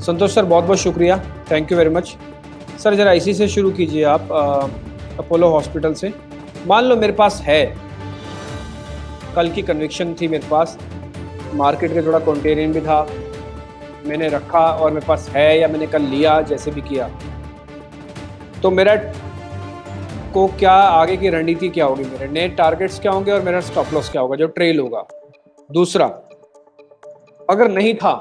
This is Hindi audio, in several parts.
संतोष सर, बहुत बहुत शुक्रिया, thank you very much. Sir ज़रा इसी से शुरू कीजिए आप, अपोलो हॉस्पिटल से। मान लो मेरे पास है, कल की कन्विक्शन थी मेरे पास, मार्केट के थोड़ा कॉन्टेरियन भी था, मैंने रखा और मेरे पास है या मैंने कल लिया, जैसे भी किया, तो मेरा को क्या आगे की रणनीति क्या होगी, मेरे नए टारगेट्स क्या होंगे और मेरा स्टॉप लॉस क्या होगा जो ट्रेल होगा। दूसरा, अगर नहीं था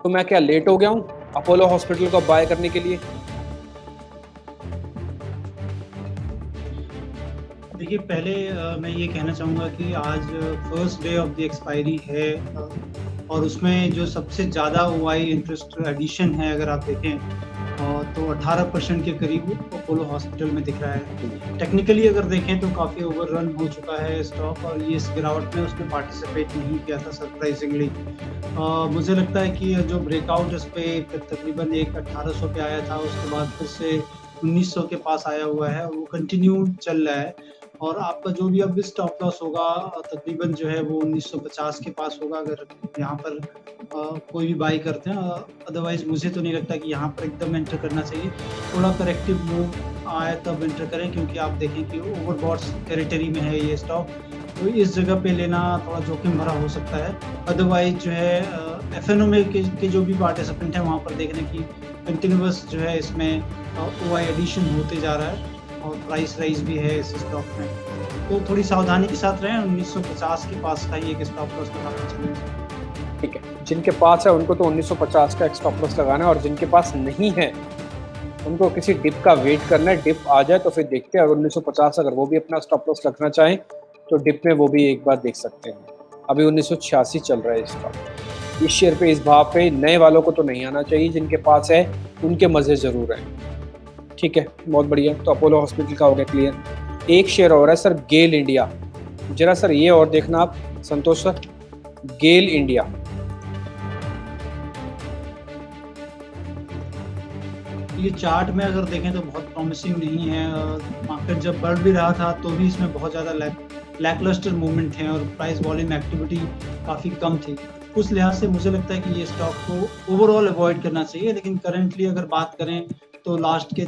तो मैं क्या लेट हो गया हूँ अपोलो हॉस्पिटल को बाय करने के लिए? देखिए, पहले मैं ये कहना चाहूँगा कि आज first day of the expiry है, और उसमें जो सबसे ज़्यादा ओआई इंटरेस्ट एडिशन है, अगर आप देखें तो 18% के करीब अपोलो हॉस्पिटल में दिख रहा है। टेक्निकली अगर देखें तो काफ़ी ओवररन हो चुका है स्टॉक, और ये इस गिरावट में उसने पार्टिसिपेट नहीं किया था सरप्राइजिंगली। मुझे लगता है कि जो ब्रेकआउट इस पे तकरीबन एक 1800 पे आया था, उसके बाद फिर से 1900 के पास आया हुआ है, वो कंटिन्यू चल रहा है। और आपका जो भी अब स्टॉप लॉस होगा तकरीबन जो है वो 1950 के पास होगा, अगर यहाँ पर कोई भी बाई करते हैं। अदरवाइज मुझे तो नहीं लगता कि यहाँ पर एकदम एंटर करना चाहिए। थोड़ा करेक्टिव मूव आए तब एंटर करें, क्योंकि आप देखें कि ओवरबॉट टेरिटरी में है ये स्टॉक, तो इस जगह पे लेना थोड़ा जोखिम भरा हो सकता है। अदरवाइज जो है एफएनओ में के जो भी पार्टिसिपेंट हैं वहाँ पर देखने की कंटिन्यूअस जो है इसमें ओआई एडिशन होते जा रहा है, और प्राइस राइज भी है इस स्टॉक में, तो थोड़ी सावधानी के साथ रहें। 1950 के पास का ही एक स्टॉप लॉस लगाना चाहिए। ठीक है, जिनके पास है उनको तो 1950 का एक स्टॉप लॉस लगाना है, और जिनके पास नहीं है उनको किसी डिप का वेट करना है। डिप आ जाए तो फिर देखते हैं, अगर 1950 अगर वो भी अपना स्टॉप लॉस रखना चाहें तो डिप में वो भी एक बार देख सकते हैं। अभी 1986 चल रहा है स्टॉक। इस शेयर पे, इस भाव पे नए वालों को तो नहीं आना चाहिए, जिनके पास है उनके मज़े ज़रूर हैं। ठीक है, बहुत बढ़िया। तो अपोलो हॉस्पिटल का हो गया क्लियर। एक शेयर और है सर, गेल इंडिया। जरा सर ये और देखना आप संतोष सर, गेल इंडिया। ये चार्ट में अगर देखें तो बहुत प्रॉमिसिंग नहीं है। मार्केट जब बढ़ भी रहा था तो भी इसमें बहुत ज़्यादा लैकलस्टर मूवमेंट है, और प्राइस वॉल्यूम एक्टिविटी काफ़ी कम थी। उस लिहाज से मुझे लगता है कि ये स्टॉक को ओवरऑल अवॉइड करना चाहिए। लेकिन करंटली अगर बात करें तो लास्ट के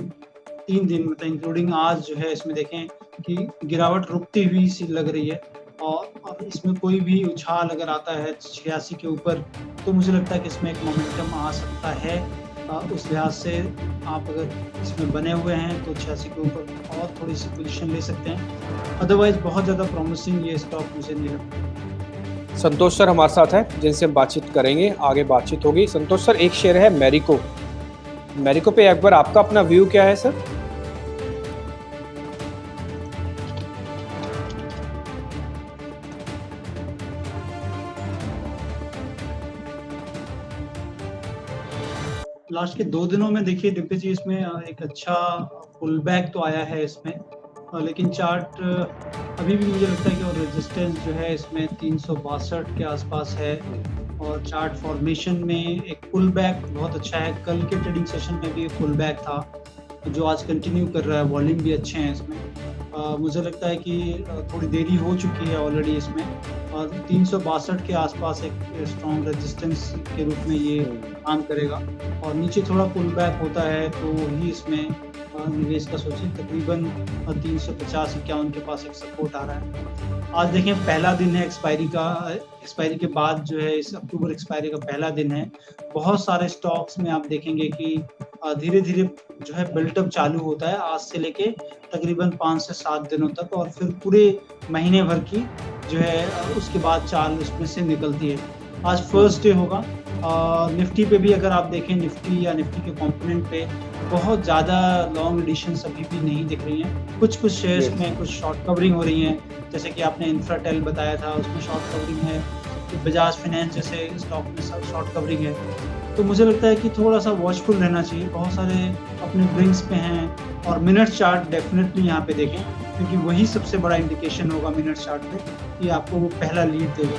3 दिन मतलब इंक्लूडिंग आज जो है, इसमें देखें कि गिरावट रुकती हुई सी लग रही है, और इसमें कोई भी उछाल अगर आता है 86 के ऊपर, तो मुझे लगता है कि इसमें एक मोमेंटम आ सकता है। उस लिहाज से आप अगर इसमें बने हुए हैं तो 86 के ऊपर और थोड़ी सी पोजीशन ले सकते हैं। अदरवाइज बहुत ज़्यादा प्रॉमिसिंग ये स्टॉक मुझे नहीं लगता। संतोष सर हमारे साथ है, जिनसे हम बातचीत करेंगे, आगे बातचीत होगी। संतोष सर, एक शेयर है मैरिको। मैरिको पे एक बार आपका अपना व्यू क्या है सर? लास्ट के 2 दिनों में देखिए दिग्विजय जी, इसमें एक अच्छा पुल बैक तो आया है इसमें, लेकिन चार्ट अभी भी मुझे लगता है कि और रेजिस्टेंस जो है इसमें 362 के आसपास है, और चार्ट फॉर्मेशन में एक पुल बैक बहुत अच्छा है। कल के ट्रेडिंग सेशन में भी एक पुल बैक था जो आज कंटिन्यू कर रहा है, वॉल्यूम भी अच्छे हैं इसमें। मुझे लगता है कि थोड़ी देरी हो चुकी है ऑलरेडी इसमें, और 362 के आसपास एक स्ट्रॉन्ग रेजिस्टेंस के रूप में ये काम करेगा, और नीचे थोड़ा पुल बैक होता है तो ही इसमें निवेश का सोचें। तकरीबन 350-51 के पास एक सपोर्ट आ रहा है। आज देखें, पहला दिन है एक्सपायरी का, एक्सपायरी के बाद जो है इस अक्टूबर एक्सपायरी का पहला दिन है। बहुत सारे स्टॉक्स में आप देखेंगे कि धीरे धीरे जो है बिल्टअप चालू होता है, आज से लेके तकरीबन 5 से 7 दिनों तक, और फिर पूरे महीने भर की जो है उसके बाद चाल उसमें से निकलती है। आज फर्स्ट डे होगा। निफ्टी पे भी अगर आप देखें, निफ्टी या निफ्टी के कंपोनेंट पे बहुत ज़्यादा लॉन्ग एडिशंस अभी भी नहीं दिख रही हैं। कुछ शेयर्स में कुछ शॉर्ट कवरिंग हो रही हैं, जैसे कि आपने इंफ्राटेल बताया था, उसमें शॉर्ट कवरिंग है। तो बजाज फाइनेंस जैसे स्टॉक में सब शॉर्ट कवरिंग है। तो मुझे लगता है कि थोड़ा सा वॉचफुल रहना चाहिए। बहुत सारे अपने ब्रिंक्स पे हैं, और मिनट चार्ट डेफिनेटली यहाँ पे देखें, क्योंकि वही सबसे बड़ा इंडिकेशन होगा मिनट चार्ट पे कि आपको वो पहला लीड देगा।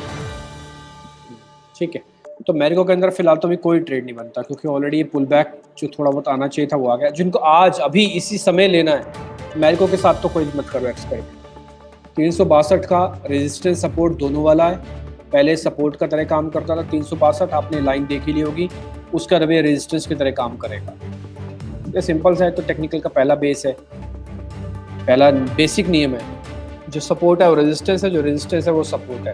ठीक है, तो मैरिको के अंदर फिलहाल तो भी कोई ट्रेड नहीं बनता, क्योंकि ऑलरेडी ये पुल बैक जो थोड़ा बहुत आना चाहिए था वो आ गया। जिनको आज अभी इसी समय लेना है, मैरिको के साथ तो कोई मत करो एक्सपेक्ट। 362 का रेजिस्टेंस सपोर्ट दोनों वाला है। पहले सपोर्ट का तरह काम करता था 362, आपने लाइन देख ही ली होगी। उसका रवैया रेजिस्टेंस की तरह काम करेगा। ये सिंपल सा है, तो टेक्निकल का पहला बेस है, पहला बेसिक नियम है, जो सपोर्ट है वो रेजिस्टेंस है, जो रेजिस्टेंस है वो सपोर्ट है।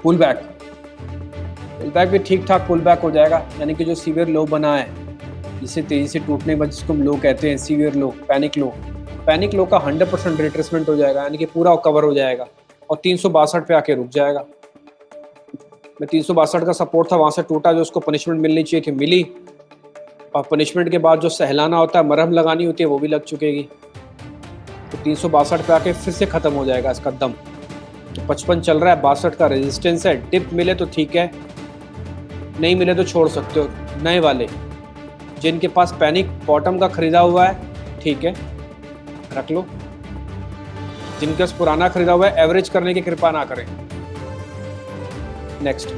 पुल बैक भी ठीक ठाक पुल बैक हो जाएगा, यानी कि जो सीवियर लो बना है, जिसे तेज़ी से टूटने के बाद जिसको हम लो कहते हैं, सीवियर लो, पैनिक लो का 100% रिट्रेसमेंट हो जाएगा, यानी कि पूरा कवर हो जाएगा और 362 पे आके रुक जाएगा। मैं 362 का सपोर्ट था, वहाँ से टूटा, जो उसको पनिशमेंट मिलनी चाहिए थी मिली, और पनिशमेंट के बाद जो सहलाना होता है, मरहम लगानी होती है, वो भी लग चुकेगी। तो 362 पे आके फिर से ख़त्म हो जाएगा इसका दम। तो 55 चल रहा है, 62 का रेजिस्टेंस है। डिप मिले तो ठीक है, नहीं मिले तो छोड़ सकते हो। नए वाले जिनके पास पैनिक बॉटम का ख़रीदा हुआ है, ठीक है, रख लो। जिनके पास पुराना ख़रीदा हुआ है, एवरेज करने की कृपा ना करें। नेक्स्ट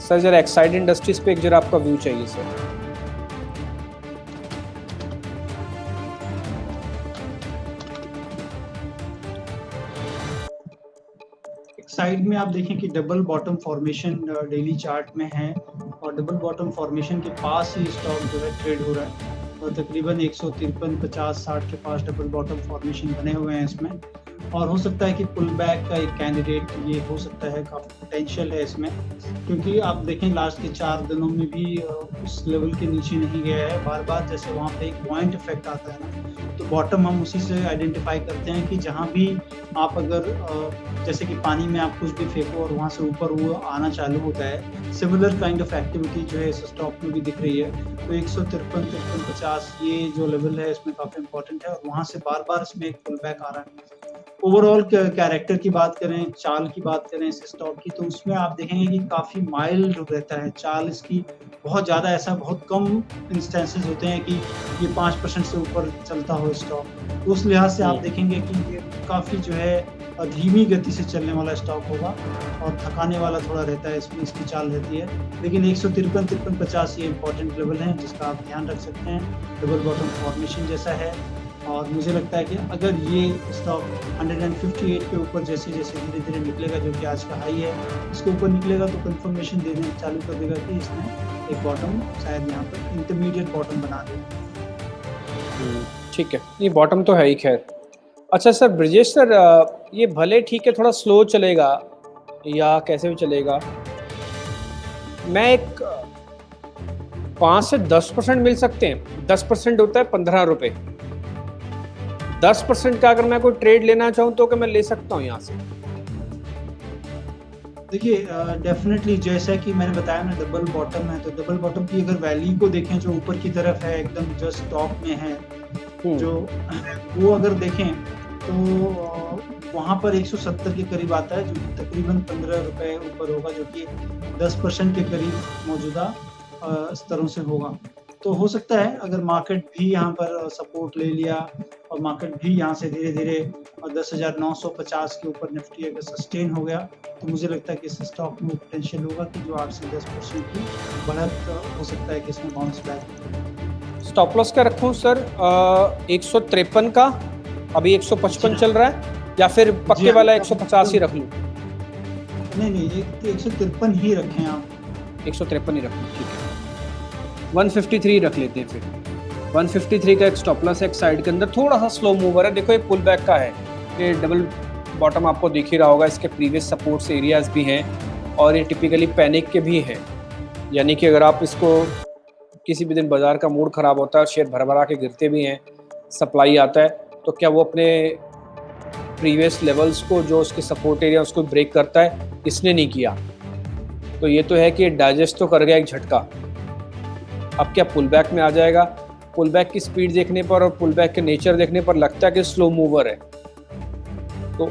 सर, जरा एक्साइड इंडस्ट्रीज पे एक जरा आपका व्यू चाहिए सर। साइड में आप देखें कि double bottom formation daily chart में है, और डबल बॉटम फॉर्मेशन के पास ही स्टॉक जो है ट्रेड हो रहा है, और तकरीबन 153, 50, 60 के पास डबल बॉटम फॉर्मेशन बने हुए हैं इसमें। और हो सकता है कि पुल बैक का एक कैंडिडेट ये हो सकता है, काफ़ी पोटेंशियल है इसमें, क्योंकि आप देखें लास्ट के 4 दिनों में भी उस लेवल के नीचे नहीं गया है। बार बार जैसे वहाँ पे एक पॉइंट इफेक्ट आता है ना, तो बॉटम हम उसी से आइडेंटिफाई करते हैं कि जहाँ भी आप अगर जैसे कि पानी में आप कुछ भी फेंको और वहाँ से ऊपर वो आना चालू होता है, सिमिलर काइंड ऑफ एक्टिविटी जो है इस स्टॉक में भी दिख रही है। तो 153, 53, 50 ये जो लेवल है इसमें काफ़ी इंपॉर्टेंट है, और वहाँ से बार बार इसमें एक पुल बैक आ रहा है। ओवरऑल कैरेक्टर की बात करें, चाल की बात करें इस स्टॉक की, तो उसमें आप देखेंगे कि काफ़ी माइल्ड रहता है चाल इसकी। बहुत ज़्यादा ऐसा बहुत कम इंस्टेंसेस होते हैं कि ये 5% से ऊपर चलता हो स्टॉक। तो उस लिहाज से आप देखेंगे कि ये काफ़ी जो है धीमी गति से चलने वाला स्टॉक होगा, और थकाने वाला थोड़ा रहता है इसमें, इसकी चाल रहती है। लेकिन 153, 53, 50 ये इंपॉर्टेंट लेवल हैं जिसका आप ध्यान रख सकते हैं। डबल बॉटम फॉर्मेशन जैसा है, और मुझे लगता है कि अगर ये स्टॉक 158 के ऊपर जैसे जैसे धीरे धीरे निकलेगा, जो कि आज का हाई है, इसके ऊपर निकलेगा तो कंफर्मेशन देने चालू कर देगा कि इसने एक बॉटम शायद यहाँ पर इंटरमीडिएट बॉटम बना दे। ठीक है, ये बॉटम तो है ही खैर। अच्छा सर ब्रजेश सर, ये भले ठीक है थोड़ा स्लो चलेगा या कैसे भी चलेगा, मैं एक 5 से 10% मिल सकते हैं। 10% होता है 15 रुपये। 10% का अगर मैं कोई ट्रेड लेना चाहूँ तो क्या मैं ले सकता हूँ यहाँ से? देखिए डेफिनेटली जैसा कि मैंने बताया ना, डबल बॉटम है, तो डबल बॉटम की अगर वैल्यू को देखें जो ऊपर की तरफ है एकदम जस्ट टॉप में है, जो वो अगर देखें तो वहाँ पर 170 के करीब आता है, जो तकरीबन 15 रुपये ऊपर होगा, जो कि 10% के करीब मौजूदा स्तरों से होगा। तो हो सकता है अगर मार्केट भी यहाँ पर सपोर्ट ले लिया और मार्केट भी यहाँ से धीरे धीरे 10,950 के ऊपर निफ्टी अगर सस्टेन हो गया, तो मुझे लगता है कि इस स्टॉक में पोटेंशियल होगा कि जो 8 से 10% की बढ़त हो सकता है कि इसमें बाउंस बैक। स्टॉप लॉस क्या रखूँ सर? 153 का, अभी 155 चल रहा है, या फिर पक्के वाला 150 ही रख लूँ? नहीं, 153 ही रखें आप। 153 ही रखूँ, ठीक है। 153 रख लेते हैं फिर। 153 का एक स्टॉप लॉस है, एक साइड के अंदर थोड़ा सा स्लो मूवर है। देखो ये पुल बैक का है, ये डबल बॉटम आपको दिख ही रहा होगा, इसके प्रीवियस सपोर्ट्स एरियाज भी हैं, और ये टिपिकली पैनिक के भी हैं। यानी कि अगर आप इसको किसी भी दिन बाजार का मूड ख़राब होता है, शेयर भरभरा के गिरते भी हैं, सप्लाई आता है, तो क्या वो अपने प्रीवियस लेवल्स को जो उसके सपोर्ट एरिया उसको ब्रेक करता है? इसने नहीं किया। तो ये तो है कि डाइजेस्ट तो कर गया एक झटका। अब क्या पुल बैक में आ जाएगा? पुल बैक की स्पीड देखने पर और पुल बैक के नेचर देखने पर लगता है कि स्लो मूवर है, तो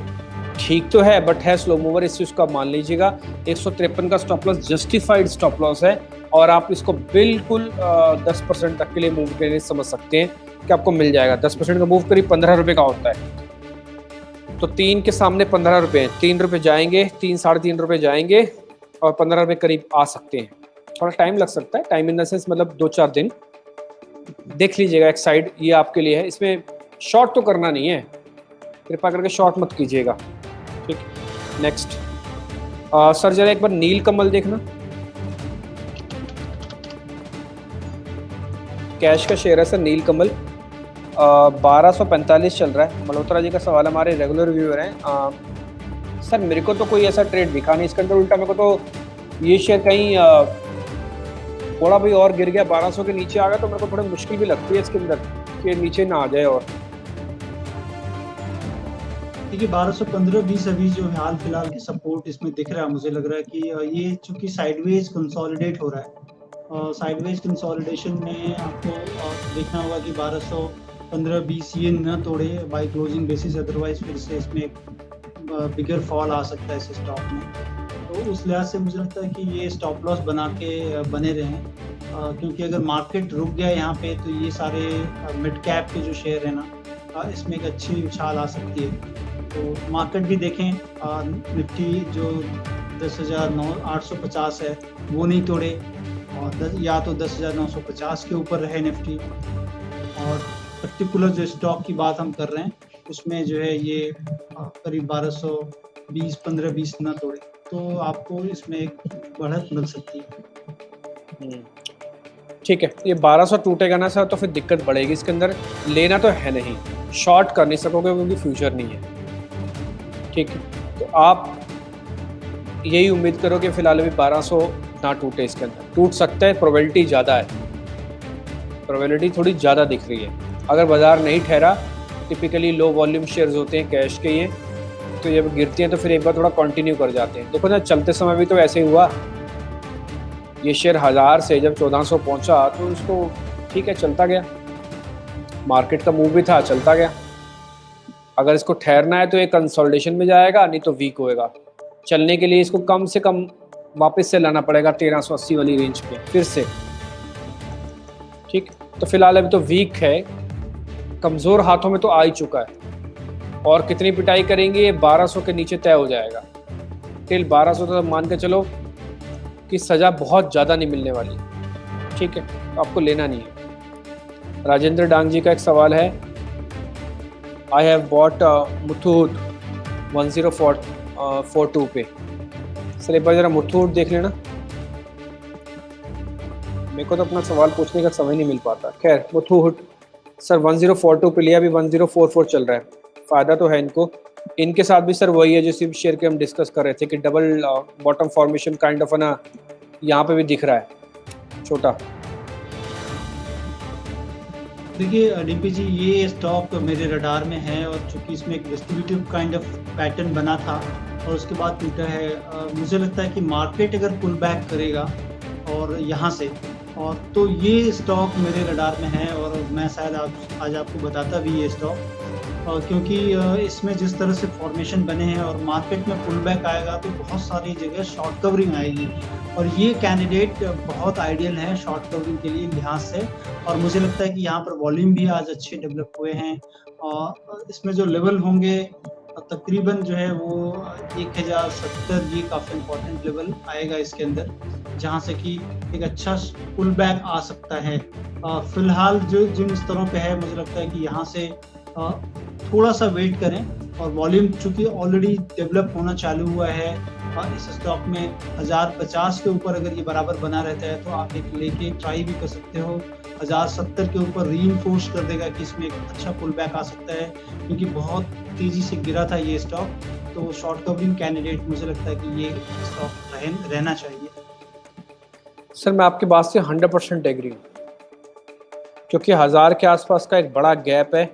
ठीक तो है, बट है स्लो मूवर, इस चीज़ को आप मान लीजिएगा। 153 का stop loss justified stop loss है, और आप इसको बिल्कुल 10% तक के लिए मूव करने समझ सकते हैं कि आपको मिल जाएगा। 10% का मूव करीब 15 रुपये का होता है, तो 3 के सामने 15 रुपये, 3 रुपये जाएंगे, 3 साढ़े 3 रुपये जाएंगे, और 15 रुपये करीब आ सकते हैं। थोड़ा टाइम लग सकता है, टाइम इन द सेंस मतलब 2-4 दिन देख लीजिएगा। एक साइड ये आपके लिए है, इसमें शॉर्ट तो करना नहीं है, कृपया करके शॉर्ट मत कीजिएगा, ठीक। नेक्स्ट सर जरा एक बार नील कमल देखना। कैश का शेयर है सर नीलकमल, 1245 चल रहा है। मल्होत्रा जी का सवाल हमारे रेगुलर व्यूअर हैं। सर मेरे को तो कोई ऐसा ट्रेड दिखा नहीं इसके अंदर, उल्टा मेरे को तो ये शेयर कहीं थोड़ा भी और गिर गया, 1200 के नीचे आ गया तो मेरे को थोड़ी मुश्किल भी लगती है इसके अंदर कि नीचे ना आ जाए। और देखिए 1215-20 अभी जो हाल फिलहाल के सपोर्ट इसमें दिख रहा है, मुझे लग रहा है कि ये चूंकि साइडवेज कंसोलिडेट हो रहा है, साइडवेज कंसोलिडेशन में आपको देखना होगा कि 1215-20 ये न तोड़े बाय क्लोजिंग बेसिस, अदरवाइज फिर से इसमें बिगर फॉल आ सकता है इस स्टॉक में। तो उस लिहाज से मुझे लगता है कि ये स्टॉप लॉस बना के बने रहें, क्योंकि अगर मार्केट रुक गया यहाँ पे तो ये सारे मिड कैप के जो शेयर है ना, इसमें एक अच्छी उछाल आ सकती है। तो मार्केट भी देखें, निफ्टी जो 10,850 है वो नहीं तोड़े, और या तो 10,950 के ऊपर रहे निफ्टी। और पर्टिकुलर जो स्टॉक की बात हम कर रहे हैं उसमें जो है ये करीब 1220, 15-20 ना तोड़े तो आपको इसमें एक बढ़त मिल सकती है। ठीक है, ये 1200 टूटेगा ना सर तो फिर दिक्कत बढ़ेगी इसके अंदर। लेना तो है नहीं, शॉर्ट कर नहीं सकोगे क्योंकि फ्यूचर नहीं है। ठीक है, तो आप यही उम्मीद करो कि फिलहाल अभी 1200 ना टूटे, इसके अंदर टूट सकता है, प्रोबेबिलिटी ज़्यादा है, प्रोबेबिलिटी थोड़ी ज़्यादा दिख रही है। अगर बाज़ार नहीं ठहरा, टिपिकली लो वॉल्यूम शेयर्स होते हैं कैश के ये, तो जब गिरती हैं तो फिर एक बार थोड़ा कंटिन्यू कर जाते हैं। देखो ना चलते समय भी तो ऐसे ही हुआ, ये शेयर 1000 से जब 1400 पहुंचा तो उसको ठीक है चलता गया, मार्केट का मूव भी था चलता गया। अगर इसको ठहरना है तो ये कंसोलिडेशन में जाएगा, नहीं तो वीक होएगा। चलने के लिए इसको कम से कम वापस से लाना पड़ेगा 1380 वाली रेंज पे फिर से। ठीक, तो फिलहाल अभी तो वीक है, कमज़ोर हाथों में तो आ ही चुका है, और कितनी पिटाई करेंगे ये 1200 के नीचे तय हो जाएगा। टिल 1200 तो मान के चलो कि सज़ा बहुत ज़्यादा नहीं मिलने वाली। ठीक है, तो आपको लेना नहीं है। राजेंद्र डांग जी का एक सवाल है, आई हैव बॉट मुथूट 1042 पे। सर एक बार ज़रा मुथूट देख लेना, मेरे को तो अपना सवाल पूछने का समय नहीं मिल पाता। खैर मुथूट सर 1042 पे लिया, अभी 1044 चल रहा है, फ़ायदा तो है इनको। इनके साथ भी सर वही है जिस शेयर के हम डिस्कस कर रहे थे कि double bottom formation kind of ना यहाँ पे भी दिख रहा है छोटा। देखिए डीपी जी, ये स्टॉक मेरे रडार में है, और चूंकि इसमें एक डिस्ट्रीब्यूटिव काइंड ऑफ पैटर्न बना था और उसके बाद टूटा है, मुझे लगता है कि मार्केट अगर पुल बैक करेगा और यहाँ से, और तो ये स्टॉक मेरे रडार में है, और मैं शायद आज आपको बताता भी ये स्टॉक, क्योंकि इसमें जिस तरह से फॉर्मेशन बने हैं और मार्केट में पुल बैक आएगा तो बहुत सारी जगह शॉर्ट कवरिंग आएगी, और ये कैंडिडेट बहुत आइडियल है शॉर्ट कवरिंग के लिए लिहाज से। और मुझे लगता है कि यहाँ पर वॉल्यूम भी आज अच्छे डेवलप हुए हैं, और इसमें जो लेवल होंगे तकरीबन जो है वो 1070, ये काफ़ी इंपॉर्टेंट लेवल आएगा इसके अंदर, जहाँ से कि एक अच्छा पुल बैक आ सकता है। फिलहाल जो जिन स्तरों पे है, मुझे लगता है कि यहाँ से थोड़ा सा वेट करें, और वॉल्यूम चूंकि ऑलरेडी डेवलप होना चालू हुआ है, और इस स्टॉक में 1050 के ऊपर अगर ये बराबर बना रहता है तो आप एक लेके ट्राई भी कर सकते हो। 1070 के ऊपर रीइंफोर्स कर देगा कि इसमें एक अच्छा पुल बैक आ सकता है, क्योंकि बहुत तेज़ी से गिरा था ये स्टॉक। तो शॉर्ट कवरिंग कैंडिडेट मुझे लगता है कि ये स्टॉक रहना चाहिए। सर मैं आपकी बात से 100% एग्री हूँ, क्योंकि 1000 के आसपास का एक बड़ा गैप है।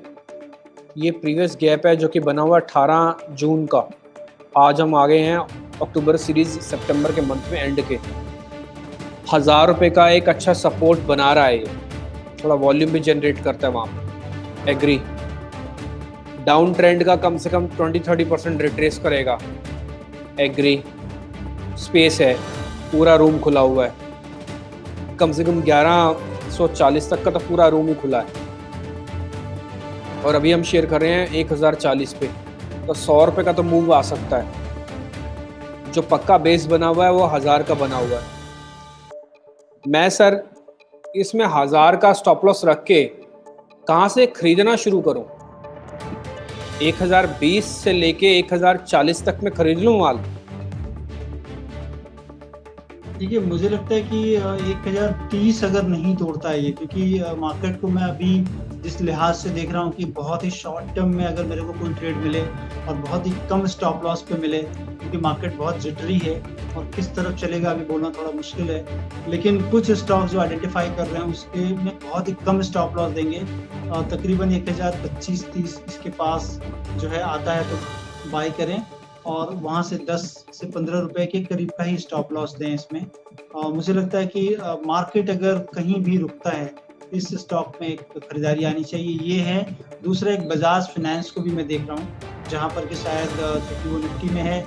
ये प्रीवियस गैप है जो कि बना हुआ 18 जून का, आज हम आ गए हैं अक्टूबर सीरीज सितंबर के मंथ में एंड के। 1000 रुपये का एक अच्छा सपोर्ट बना रहा है, ये थोड़ा वॉल्यूम भी जनरेट करता है वहाँ, एग्री। डाउन ट्रेंड का कम से कम 20-30% रिट्रेस करेगा, एग्री। स्पेस है, पूरा रूम खुला हुआ है, कम से कम 1140 तक का तो पूरा रूम ही खुला है, और अभी हम शेयर कर रहे हैं 1040 पे, तो 100 रुपये का तो मूव आ सकता है। जो पक्का बेस बना हुआ है वो 1000 का बना हुआ है। मैं सर इसमें 1000 का स्टॉप लॉस रख के कहाँ से खरीदना शुरू करूं? 1020 से लेके 1040 तक में खरीद लूं माल? देखिए, मुझे लगता है कि 1030 अगर नहीं तोड़ता है ये, क्योंकि मार्केट को मैं अभी जिस लिहाज से देख रहा हूँ कि बहुत ही शॉर्ट टर्म में अगर मेरे को कोई ट्रेड मिले और बहुत ही कम स्टॉप लॉस पे मिले, क्योंकि मार्केट बहुत जिटरी है और किस तरफ चलेगा अभी बोलना थोड़ा मुश्किल है। लेकिन कुछ स्टॉक्स जो आइडेंटिफाई कर रहे हैं उसके में बहुत ही कम स्टॉप लॉस देंगे, तकरीबन 1025-30 इसके पास जो है आता है तो बाई करें, और वहाँ से 10 से 15 रुपए के करीब का ही स्टॉप लॉस दें इसमें। मुझे लगता है कि मार्केट अगर कहीं भी रुकता है, इस स्टॉक में एक खरीदारी आनी चाहिए, ये है। दूसरा एक बजाज फाइनेंस को भी मैं देख रहा हूँ, जहाँ पर कि शायद चूँकि वो निफ्टी में है,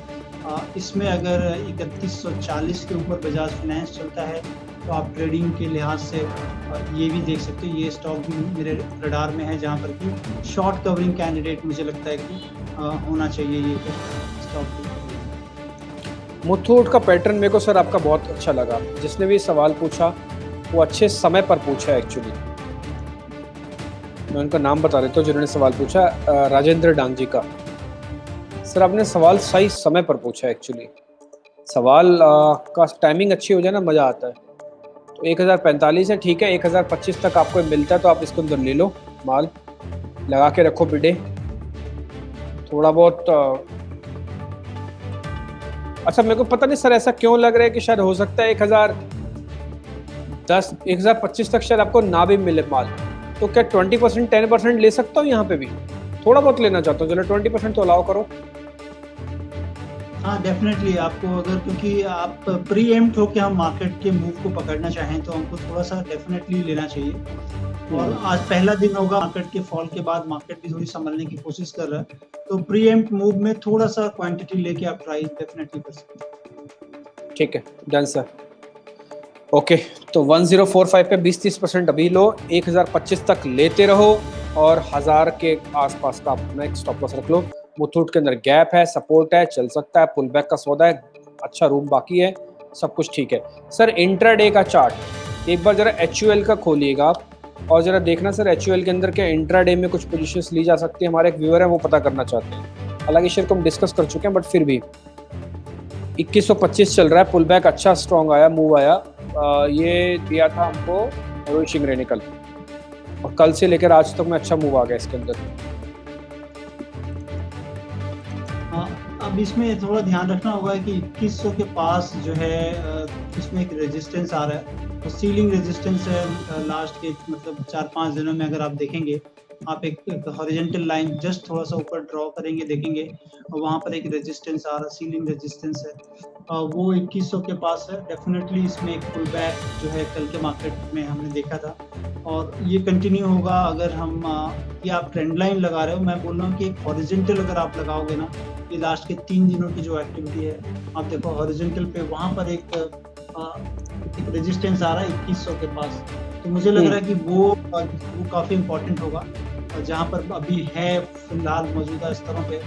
इसमें अगर 3140 के ऊपर बजाज फाइनेंस चलता है तो आप ट्रेडिंग के लिहाज से ये भी देख सकते हो। ये स्टॉक भी मेरे रडार में है, जहाँ पर कि शॉर्ट कवरिंग कैंडिडेट मुझे लगता है कि होना चाहिए ये स्टॉक। मुथूट का पैटर्न मेरे को सर आपका बहुत अच्छा लगा। जिसने भी सवाल पूछा वो अच्छे समय पर पूछा एक्चुअली। मैं उनका नाम बता देता हूँ जिन्होंने सवाल पूछा, राजेंद्र डांग जी का। सर आपने सवाल सही समय पर पूछा एक्चुअली। सवाल का टाइमिंग अच्छी हो जाए ना, मज़ा आता है। तो 1045 है, ठीक है। 1025 तक आपको मिलता है तो आप इसके अंदर ले लो, माल लगा के रखो बिडे। थोड़ा बहुत अच्छा, मेरे को पता नहीं सर ऐसा क्यों लग रहा है कि शायद हो सकता है 1025 तक शायद आपको ना भी मिले माल। तो क्या 20% 10% ले सकता हूँ यहाँ पे भी? थोड़ा बहुत लेना चाहता हूँ, चलो 20% तो अलाउ करो। हाँ, डेफिनेटली आपको अगर, क्योंकि आप प्री एम्प्ट होकर हम मार्केट के मूव को पकड़ना चाहें तो हमको थोड़ा सा डेफिनेटली लेना चाहिए। और आज पहला दिन होगा मार्केट के फॉल के बाद, मार्केट भी थोड़ी संभलने की कोशिश कर रहा है, तो प्री एम्प्ट मूव में थोड़ा सा क्वांटिटी लेके आप ट्राई डेफिनेटली कर सकते हैं। ठीक है, डन सर। ओके, तो 1045 पे 20-30% अभी लो, 1025 तक लेते रहो और 1000 के आसपास का अपना एक स्टॉप लॉस रख लो। मुथूट के अंदर गैप है, सपोर्ट है, चल सकता है, पुल बैक का सौदा है, अच्छा रूम बाकी है, सब कुछ ठीक है। सर इंट्राडे का चार्ट एक बार जरा HUL का खोलिएगा आप और जरा देखना सर HUL के अंदर क्या इंट्राडे में कुछ पोजीशंस ली जा सकती है। हमारे एक व्यूअर है वो पता करना चाहते हैं, हालांकि शेयर को हम डिस्कस कर चुके हैं, बट फिर भी 2125 चल रहा है, पुल बैक अच्छा स्ट्रॉन्ग आया, मूव आया। ये दिया था हमको रोहित शिंगरे ने कल, और कल से लेकर आज तक में अच्छा मूव आ गया इसके अंदर। अब इसमें थोड़ा ध्यान रखना होगा कि 2100 के पास जो है इसमें एक रेजिस्टेंस आ रहा है, तो सीलिंग रेजिस्टेंस है लास्ट के मतलब 4-5 दिनों में। अगर आप देखेंगे, आप एक हॉरिजॉन्टल लाइन जस्ट थोड़ा सा ऊपर ड्रॉ करेंगे, देखेंगे और वहाँ पर एक रेजिस्टेंस आ रहा, सीलिंग रेजिस्टेंस है, वो 2100 के पास है। डेफिनेटली इसमें एक पुल बैक जो है कल के मार्केट में हमने देखा था, और ये कंटिन्यू होगा। अगर हम ये आप ट्रेंड लाइन लगा रहे हो, मैं बोल रहा हूँ कि एक हॉरिजॉन्टल अगर आप लगाओगे ना, ये लास्ट के 3 दिनों की जो एक्टिविटी है, आप देखो हॉरिजॉन्टल पे वहाँ पर एक रेजिस्टेंस आ रहा है 2100 के पास। तो मुझे लग रहा है कि वो काफ़ी इम्पोर्टेंट होगा, जहाँ पर अभी है फिलहाल मौजूदा स्तरों पे,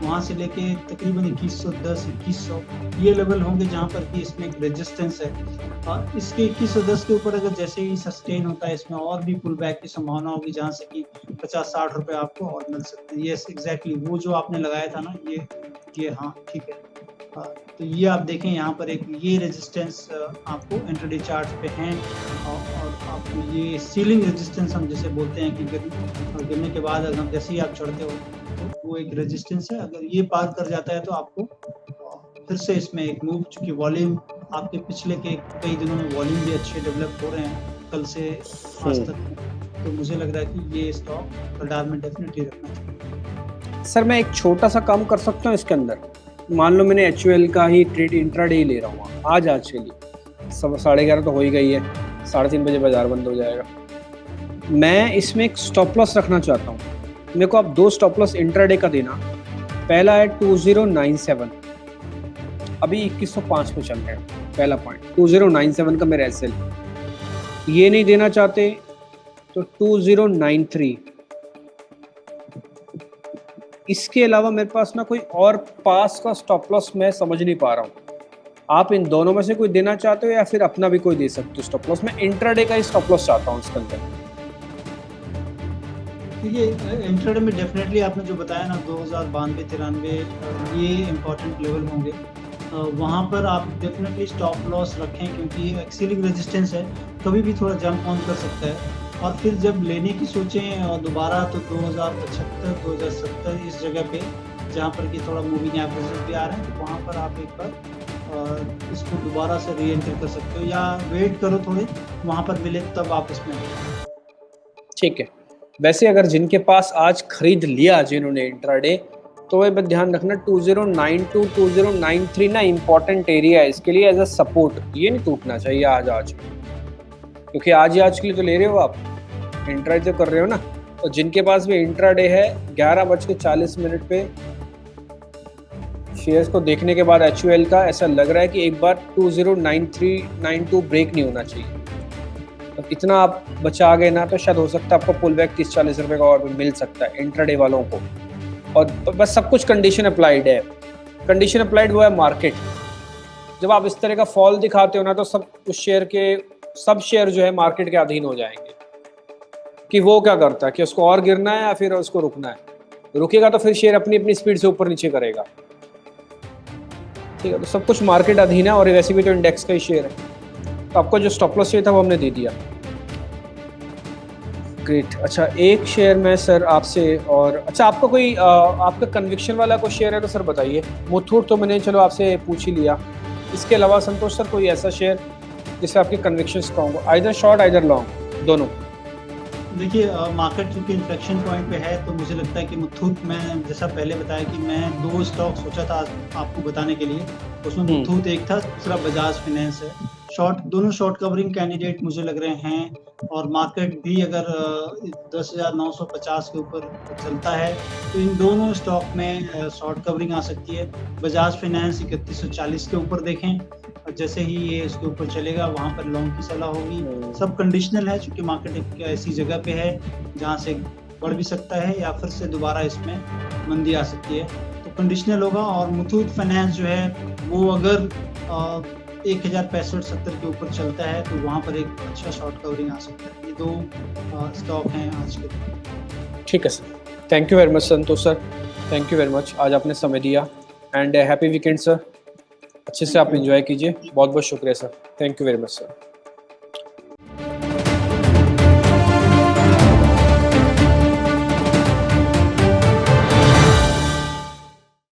वहाँ से लेके तकरीबन 2110, 2100 ये लेवल होंगे जहाँ पर कि इसमें एक रेजिस्टेंस है। इसके 2110 के ऊपर अगर जैसे ही सस्टेन होता है, इसमें और भी पुल बैक की संभावना होगी, जहाँ से कि 50-60 रुपए आपको और मिल सकते हैं। यस, एग्जैक्टली वो जो आपने लगाया था ना, ये हाँ ठीक है। तो ये आप देखें यहाँ पर एक ये रेजिस्टेंस आपको इंट्राडे चार्ट पे हैं, और आपको ये सीलिंग रेजिस्टेंस हम जिसे बोलते हैं कि गिरने के बाद अगर जैसे ही आप चढ़ते हो तो वो एक रेजिस्टेंस है। अगर ये पार कर जाता है तो आपको फिर से इसमें एक मूव, चूँकि वॉल्यूम आपके पिछले के कई दिनों में वॉल्यूम भी अच्छे डेवलप हो रहे हैं कल से आज तक, तो मुझे लग रहा है कि ये स्टॉक रडार में डेफिनेटली रखना चाहिए। सर मैं एक छोटा सा काम कर सकता हूँ इसके अंदर। मान लो मैंने HUL का ही ट्रेड इंट्राडे ही ले रहा हूँ आज चलिए, 11:30 तो हो ही गई है, 3:30 बजे बाजार बंद हो जाएगा। मैं इसमें एक स्टॉप लॉस रखना चाहता हूँ। मेरे को आप 2 स्टॉप लॉस इंट्राडे का देना। पहला है 2097, अभी 2105 में चल रहा है, पहला पॉइंट 2097 का मेरा SL। ये नहीं देना चाहते तो 2093। इसके अलावा मेरे पास ना कोई और पास का स्टॉप लॉस मैं समझ नहीं पा रहा हूँ। आप इन दोनों में से कोई देना चाहते हो या फिर अपना भी कोई दे सकते हो स्टॉप लॉस? मैं इंट्राडे का ही स्टॉप लॉस चाहता हूँ इसके अंदर। देखिए इंट्राडे में डेफिनेटली आपने जो बताया ना 2092-93 ये इम्पोर्टेंट लेवल होंगे, वहाँ पर आप डेफिनेटली स्टॉप लॉस रखें, क्योंकि एक्सीलिंग रेजिस्टेंस है, कभी भी थोड़ा जंप ऑन कर सकता है। और फिर जब लेने की सोचें दोबारा, तो 2075 2070 इस जगह पे, जहाँ पर कि थोड़ा मूविंग एवरेजेस भी आ रहे हैं, तो वहाँ पर आप एक बार इसको दोबारा से री एंटर कर सकते हो, या वेट करो थोड़े, वहाँ पर मिले तब आप इसमें ठीक है। वैसे अगर जिनके पास आज खरीद लिया जिन्होंने इंट्राडे, तो वह बस ध्यान रखना 2092 2093 ना इम्पोर्टेंट एरिया है इसके लिए एज अ सपोर्ट, ये नहीं टूटना चाहिए आज, क्योंकि आज के लिए तो ले रहे हो आप, इंट्राडे तो कर रहे हो ना। तो जिनके पास भी इंट्राडे है 11:40 पे शेयर्स को देखने के बाद HUL का ऐसा लग रहा है कि एक बार 2093-92 ब्रेक नहीं होना चाहिए। तो इतना आप बचा गए ना, तो शायद हो सकता है आपको पुल बैक 30-40 रुपये का और भी मिल सकता है इंट्राडे वालों को। और बस सब कुछ कंडीशन अप्लाइड है, कंडीशन अप्लाइड वो है मार्केट। जब आप इस तरह का फॉल दिखाते हो ना, तो सब शेयर जो है मार्केट के अधीन हो जाएंगे कि वो क्या करता है, कि उसको और गिरना है या फिर उसको रुकना है। रुकेगा तो फिर शेयर अपनी अपनी स्पीड से ऊपर नीचे करेगा, ठीक है। तो सब कुछ मार्केट अधीन है, और वैसे भी तो इंडेक्स का ही शेयर है। तो आपको जो स्टॉप लॉस चाहिए था वो हमने दे दिया। ग्रेट। अच्छा, एक शेयर में सर आपसे, और अच्छा आपका कोई आपका कन्विक्शन वाला कोई शेयर है तो सर बताइए। मुथूट तो मैंने चलो आपसे पूछ ही लिया, इसके अलावा संतोष सर कोई ऐसा शेयर जिससे आपकी कन्विक्शन स्ट्रॉन्ग हो, आइदर शॉर्ट आइदर लॉन्ग, दोनों? देखिए, मार्केट चूँकि इन्फ्लेक्शन पॉइंट पे है, तो मुझे लगता है कि मुथूट, मैं जैसा पहले बताया कि मैं 2 स्टॉक सोचा था आपको बताने के लिए, उसमें मुथूट एक था, दूसरा बजाज फाइनेंस है। दोनों शॉर्ट कवरिंग कैंडिडेट मुझे लग रहे हैं, और मार्केट भी अगर 10,950 के ऊपर चलता है, तो इन दोनों स्टॉक में शॉर्ट कवरिंग आ सकती है। बजाज फाइनेंस 3140 के ऊपर देखें, और जैसे ही ये इसके ऊपर चलेगा, वहाँ पर लॉन्ग की सलाह होगी। सब कंडीशनल है, चूँकि मार्केट एक ऐसी जगह पे है जहाँ से बढ़ भी सकता है, या फिर से दोबारा इसमें मंदी आ सकती है, तो कंडीशनल होगा। और मुथूट फाइनेंस जो है, वो अगर 1065-70 के ऊपर चलता है, तो वहाँ पर एक अच्छा शॉर्ट कवरिंग आ सकता है। ये 2 स्टॉक हैं आज के। ठीक है sir, thank you very much Santosh sir, thank you very much, आज आपने समय दिया। एंड हैप्पी वीकेंड सर, अच्छे से आप एंजॉय कीजिए। बहुत बहुत शुक्रिया sir, thank you very much sir.